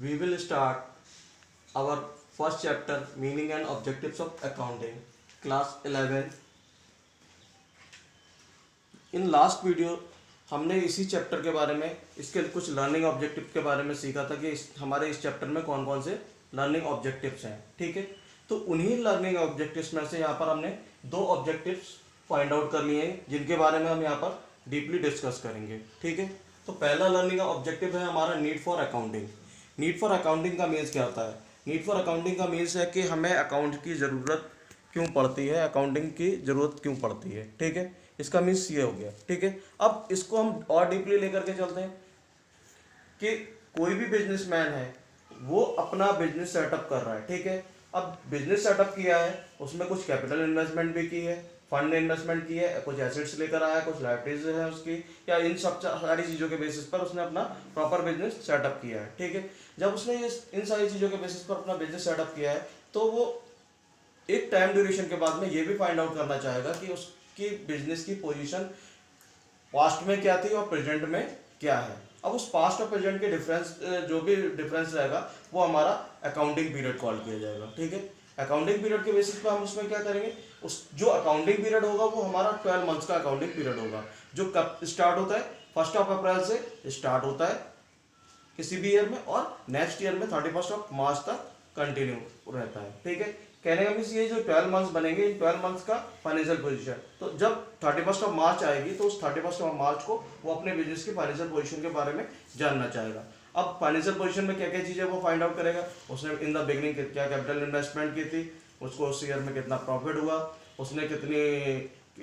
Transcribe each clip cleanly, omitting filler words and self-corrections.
We will start our first chapter, meaning and objectives of accounting, class 11. In last video हमने इसी chapter के बारे में, इसके कुछ लर्निंग ऑब्जेक्टिव के बारे में सीखा था कि हमारे इस चैप्टर में कौन कौन से लर्निंग ऑब्जेक्टिव्स हैं. ठीक है, तो उन्हीं लर्निंग ऑब्जेक्टिव्स में से यहाँ पर हमने दो ऑब्जेक्टिव्स फाइंड आउट कर लिए हैं जिनके बारे में हम यहाँ पर डीपली डिस्कस करेंगे. ठीक है, तो पहला लर्निंग ऑब्जेक्टिव है हमारा need for accounting. Need for accounting का मीन्स क्या होता है? नीड फॉर अकाउंटिंग का मीन्स है कि हमें अकाउंट की ज़रूरत क्यों पड़ती है, अकाउंटिंग की ज़रूरत क्यों पड़ती है. ठीक है, इसका मीन्स ये हो गया. ठीक है, अब इसको हम और डीपली लेकर के चलते हैं कि कोई भी बिजनेसमैन है, वो अपना बिजनेस सेटअप कर रहा है. ठीक है, अब बिजनेस सेटअप किया है, उसमें कुछ कैपिटल इन्वेस्टमेंट भी की है, फंड इन्वेस्टमेंट की है, कुछ एसेट्स लेकर आया, कुछ लाइबिलिटीज है उसकी, या इन सब सारी चीज़ों के बेसिस पर उसने अपना प्रॉपर बिजनेस सेटअप किया है. ठीक है, जब उसने इन सारी चीज़ों के बेसिस पर अपना बिजनेस सेटअप किया है तो वो एक टाइम ड्यूरेशन के बाद में ये भी फाइंड आउट करना चाहेगा कि उसकी बिजनेस की पोजीशन पास्ट में क्या थी और प्रेजेंट में क्या है. अब उस पास्ट और प्रेजेंट के डिफरेंस, जो भी डिफरेंस रहेगा वो हमारा अकाउंटिंग पीरियड कॉल किया जाएगा. ठीक है, अकाउंटिंग पीरियड के बेसिस पर हम उसमें क्या करेंगे, उस जो अकाउंटिंग पीरियड होगा वो हमारा 12 मंथ्स का अकाउंटिंग पीरियड होगा, जो कब स्टार्ट होता है, 1 अप्रैल से स्टार्ट होता है किसी भी ईयर में और नेक्स्ट ईयर में 31 मार्च तक कंटिन्यू रहता है. ठीक है, कहने का मीन्स ये जो 12 मंथ्स बनेंगे, इन 12 मंथ्स का फाइनेंशियल पोजीशन, तो जब 31 मार्च आएगी तो उस 31 मार्च को वो अपने बिजनेस की फाइनेंशियल पोजीशन के बारे में जानना चाहेगा. अब फाइनेंशियल पोजीशन में क्या क्या चीज़ें वो फाइंड आउट करेगा, उसने इन द बिगनिंग क्या कैपिटल इन्वेस्टमेंट की थी, उसको उस ईयर में कितना प्रॉफिट हुआ, उसने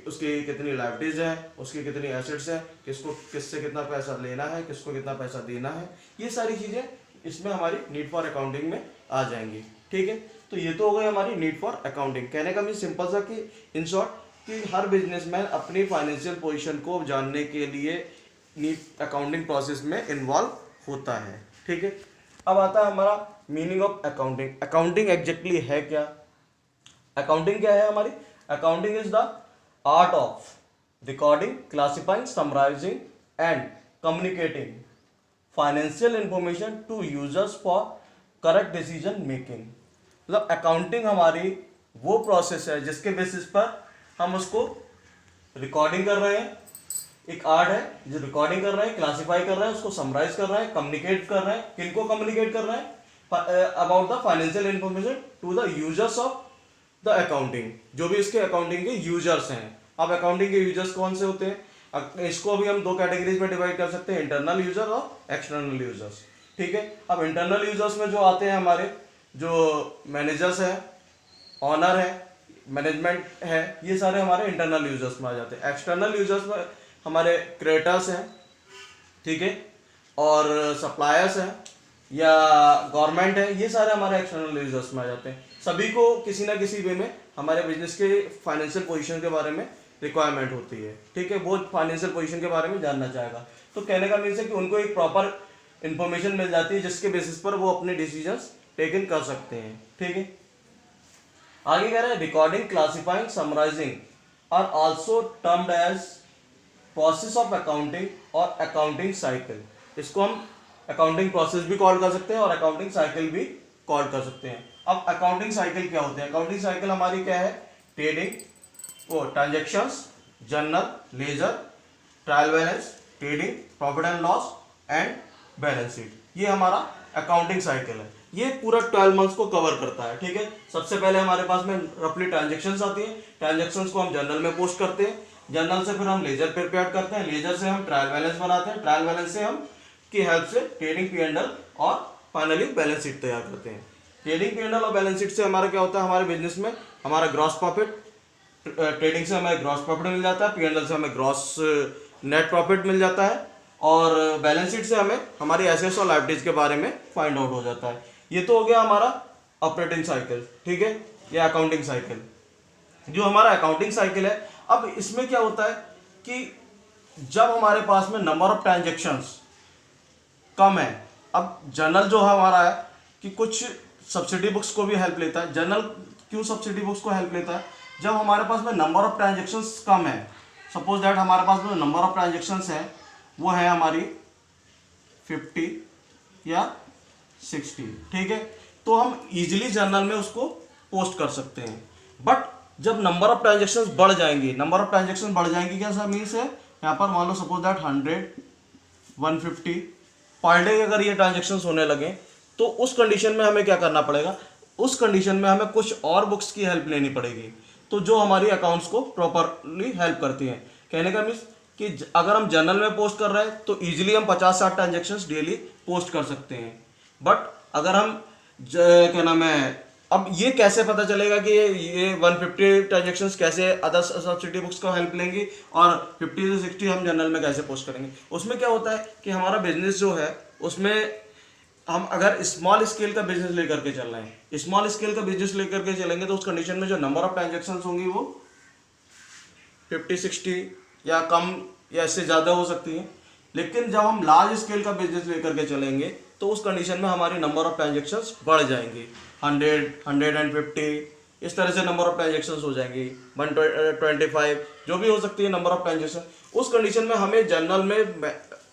उसकी कितनी लाइबिलिटीज है, उसकी कितनी एसेट्स है, किससे कितना पैसा लेना है, किसको कितना पैसा देना है, ये सारी चीज़ें इसमें हमारी नीड फॉर अकाउंटिंग में आ जाएंगी. ठीक है, तो ये तो हो गई हमारी नीड फॉर अकाउंटिंग. कहने का मीन सिंपल सा कि इन शॉर्ट कि हर बिजनेसमैन अपनी फाइनेंशियल पोजीशन को जानने के लिए नीड अकाउंटिंग प्रोसेस में इन्वॉल्व होता है. ठीक है, अब आता है हमारा meaning of accounting. Accounting exactly है क्या? अकाउंटिंग क्या है हमारी? Accounting is the art of recording, classifying, summarising and communicating financial information to users for correct decision making. मतलब अकाउंटिंग हमारी वो प्रोसेस है जिसके बेसिस पर हम उसको रिकॉर्डिंग कर रहे हैं, एक आर्ट है जो रिकॉर्डिंग कर रहे हैं, क्लासिफाई कर रहे हैं, उसको समराइज कर रहे हैं, कम्युनिकेट कर रहे हैं. किनको कम्युनिकेट कर रहे हैं? About the financial information to the users of the accounting, जो भी इसके अकाउंटिंग के यूजर्स हैं. अब अकाउंटिंग के यूजर्स कौन से होते हैं? इसको भी हम दो कैटेगरीज में डिवाइड कर सकते हैं, इंटरनल यूजर और एक्सटर्नल यूजर्स. ठीक है, अब इंटरनल यूजर्स में जो आते हैं हमारे जो मैनेजर्स हैं, ऑनर है, मैनेजमेंट है, ये सारे हमारे इंटरनल यूजर्स में आ जाते हैं. एक्सटर्नल यूजर्स में हमारे क्रिएटर्स हैं, ठीक है, और सप्लायर्स हैं या गवर्नमेंट है, ये सारे हमारे एक्सटर्नल यूजर्स में आ जाते हैं. सभी को किसी ना किसी वे में हमारे बिजनेस के फाइनेंशियल पोजीशन के बारे में रिक्वायरमेंट होती है. ठीक है, वो फाइनेंशियल पोजीशन के बारे में जानना चाहेगा. तो कहने का मीन्स है कि उनको एक प्रॉपर इंफॉर्मेशन मिल जाती है जिसके बेसिस पर वो अपने डिसीजंस टेकन कर सकते हैं. ठीक है, आगे कह रहे हैं recording, classifying, summarising are also termed as process of accounting और अकाउंटिंग साइकिल. इसको हम अकाउंटिंग प्रोसेस भी कॉल कर सकते हैं और अकाउंटिंग साइकिल भी कॉल कर सकते हैं. अब अकाउंटिंग साइकिल क्या होते हैं? अकाउंटिंग साइकिल हमारी क्या है? ट्रेडिंग, वो transactions, journal, ledger, trial balance, trading, profit and loss and balance sheet, ये हमारा अकाउंटिंग साइकिल है. ये पूरा 12 मंथ्स को कवर करता है. ठीक है, सबसे पहले हमारे पास में रफली ट्रांजेक्शन्स आती है, ट्रांजेक्शन्स को हम जर्नल में पोस्ट करते हैं, जर्नल से फिर हम लेजर प्रिपेयर करते हैं, लेजर से हम ट्रायल बैलेंस बनाते हैं, ट्रायल बैलेंस से हम की हेल्प से ट्रेडिंग P&L और फाइनली बैलेंस शीट तैयार करते हैं. ट्रेडिंग P&L और बैलेंस शीट से हमारा क्या होता है? हमारे बिजनेस में हमारा ग्रॉस प्रॉफिट, ट्रेडिंग से हमें ग्रॉस प्रॉफिट मिल जाता है, P&L से हमें ग्रॉस नेट प्रॉफिट मिल जाता है और बैलेंस शीट से हमें हमारी एसेट्स और लायबिलिटीज के बारे में फाइंड आउट हो जाता है. ये तो हो गया हमारा ऑपरेटिंग साइकिल. ठीक है, ये अकाउंटिंग साइकिल जो हमारा अकाउंटिंग साइकिल है. अब इसमें क्या होता है कि जब हमारे पास में नंबर ऑफ ट्रांजेक्शन्स कम है, अब जर्नल जो है हमारा है कि कुछ सब्सिडी बुक्स को भी हेल्प लेता है. जर्नल क्यों सब्सिडी बुक्स को हेल्प लेता है? जब हमारे पास में नंबर ऑफ ट्रांजेक्शन्स कम है, सपोज दैट हमारे पास में नंबर ऑफ ट्रांजेक्शन्स है वो है हमारी 50 या 60, ठीक है। तो हम इजीली जर्नल में उसको पोस्ट कर सकते हैं। बट जब नंबर ऑफ ट्रांजेक्शन बढ़ जाएंगी, नंबर ऑफ ट्रांजेक्शन बढ़ जाएंगी, क्या मीन्स है, यहाँ पर मान लो सपोज दैट 100, 150 पर डे अगर ये ट्रांजेक्शन होने लगे, तो उस कंडीशन में हमें क्या करना पड़ेगा, उस कंडीशन में हमें कुछ और बुक्स की हेल्प लेनी पड़ेगी, तो जो हमारी अकाउंट्स को प्रॉपरली हेल्प करती हैं। कहने का मीन्स कि अगर हम जर्नल में पोस्ट कर रहे हैं तो इजीली हम 50-60 ट्रांजेक्शन्स डेली पोस्ट कर सकते हैं। बट अगर हम क्या नाम है, अब ये कैसे पता चलेगा कि ये 150 ट्रांजेक्शन्स कैसे अदर सब्सिडी बुक्स को हेल्प लेंगी और 50 से 60 हम जर्नल में कैसे पोस्ट करेंगे। उसमें क्या होता है कि हमारा बिजनेस जो है उसमें हम अगर स्मॉल स्केल का बिजनेस लेकर के चल रहे हैं, स्मॉल स्केल का बिजनेस लेकर के चलेंगे तो उस कंडीशन में जो नंबर ऑफ ट्रांजेक्शन्स होंगी वो 50-60 या कम या इससे ज़्यादा हो सकती है। लेकिन जब हम लार्ज स्केल का बिजनेस लेकर के चलेंगे तो उस कंडीशन में हमारी नंबर ऑफ ट्रांजेक्शन्स बढ़ जाएंगी, 100, 150 इस तरह से नंबर ऑफ ट्रांजेक्शन्स हो जाएंगी, 125 जो भी हो सकती है नंबर ऑफ ट्रांजेक्शन। उस कंडीशन में हमें जर्नल में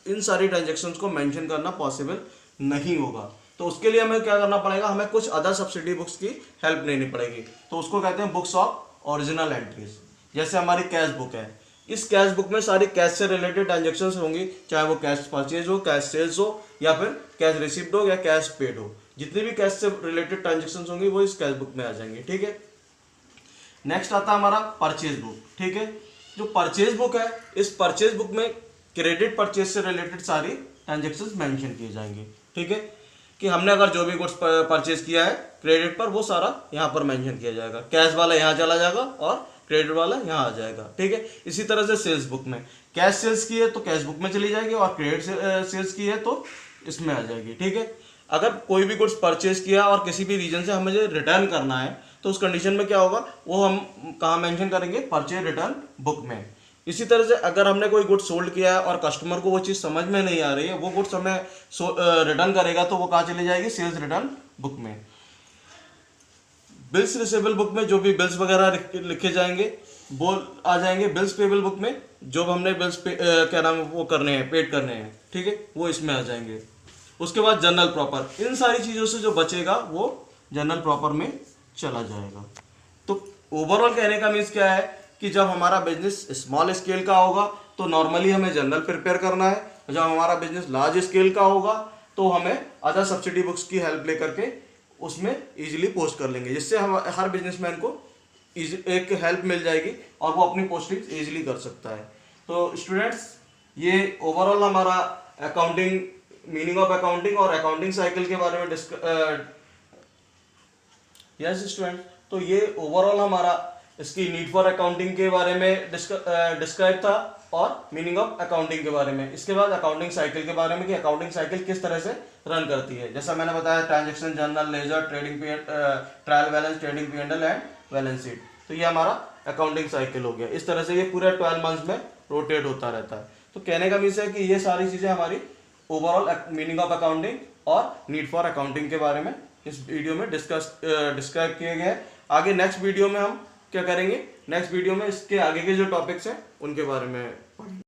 इन सारी ट्रांजेक्शन्स को मेंशन करना पॉसिबल नहीं होगा। तो उसके लिए हमें क्या करना पड़ेगा, हमें कुछ अदर सब्सिडी बुक्स की हेल्प लेनी पड़ेगी। तो उसको कहते हैं बुक्स ऑफ ओरिजिनल एंट्रीज। जैसे हमारी कैश बुक है, इस कैश बुक में सारी कैश से रिलेटेड ट्रांजेक्शन्स होंगी, चाहे वो कैश परचेज हो, कैश सेल्स हो, या फिर कैश रिसिप्ट हो या कैश पेड हो। जितनी भी कैश से रिलेटेड ट्रांजेक्शन्स होंगी वो इस कैश बुक में आ जाएंगे, ठीक है। नेक्स्ट आता है हमारा परचेज बुक, ठीक है। जो परचेज बुक है, इस परचेज बुक में क्रेडिट परचेज से रिलेटेड सारी ट्रांजेक्शन्स मेंशन किए जाएंगे, ठीक है। कि हमने अगर जो भी गुड्स परचेज किया है क्रेडिट पर, वो सारा यहाँ पर मेंशन किया जाएगा। कैश वाला यहाँ चला जाएगा और क्रेडिट वाला यहाँ आ जाएगा, ठीक है। इसी तरह से सेल्स बुक में कैश सेल्स की है तो कैश बुक में चली जाएगी और क्रेडिट सेल्स की है तो इसमें आ जाएगी, ठीक है। अगर कोई भी गुड्स परचेज किया और किसी भी रीजन से हमें रिटर्न करना है तो उस कंडीशन में क्या होगा, वो हम कहाँ मेंशन करेंगे, परचेज रिटर्न बुक में। इसी तरह से अगर हमने कोई गुड्स सोल्ड किया है और कस्टमर को वो चीज़ समझ में नहीं आ रही है, वो गुड्स हमें रिटर्न करेगा तो वो कहाँ चली जाएगी, सेल्स रिटर्न बुक में। बिल्स रिसीवेबल बुक में जो भी बिल्स वगैरह लिखे जाएंगे वो आ जाएंगे। बिल्स पेबल बुक में जो हमने बिल्स क्या नाम वो करने हैं, पेड करने हैं, ठीक है, वो इसमें आ जाएंगे। उसके बाद जर्नल प्रॉपर, इन सारी चीज़ों से जो बचेगा वो जर्नल प्रॉपर में चला जाएगा। तो ओवरऑल कहने का मीन्स क्या है कि जब हमारा बिजनेस स्मॉल स्केल का होगा तो नॉर्मली हमें जर्नल प्रिपेयर करना है, जब हमारा बिजनेस लार्ज स्केल का होगा तो हमें अदर सब्सिडी बुक्स की हेल्प लेकर के उसमें इजीली पोस्ट कर लेंगे, जिससे हम हर बिजनेसमैन को एक हेल्प मिल जाएगी और वो अपनी पोस्टिंग इजीली कर सकता है। तो स्टूडेंट्स, ये ओवरऑल हमारा अकाउंटिंग, मीनिंग ऑफ अकाउंटिंग और अकाउंटिंग साइकिल के बारे में यस स्टूडेंट, तो ये ओवरऑल हमारा इसकी नीड फॉर अकाउंटिंग के बारे में डिस्क्राइब था और मीनिंग ऑफ अकाउंटिंग के बारे में। इसके बाद अकाउंटिंग साइकिल के बारे में कि अकाउंटिंग साइकिल किस तरह से रन करती है। जैसा मैंने बताया, transaction journal, ledger, trading trial balance, trading P&L and balance sheet. तो ये हमारा अकाउंटिंग साइकिल हो गया। इस तरह से ये पूरे 12 मंथ्स में रोटेट होता रहता है। तो कहने का मीन्स है कि ये सारी चीज़ें हमारी ओवरऑल मीनिंग ऑफ अकाउंटिंग और नीड फॉर अकाउंटिंग के बारे में इस वीडियो में डिस्क्राइब किए गए हैं। आगे नेक्स्ट वीडियो में हम क्या करेंगे, नेक्स्ट वीडियो में इसके आगे के जो टॉपिक्स हैं उनके बारे में पढ़ेंगे।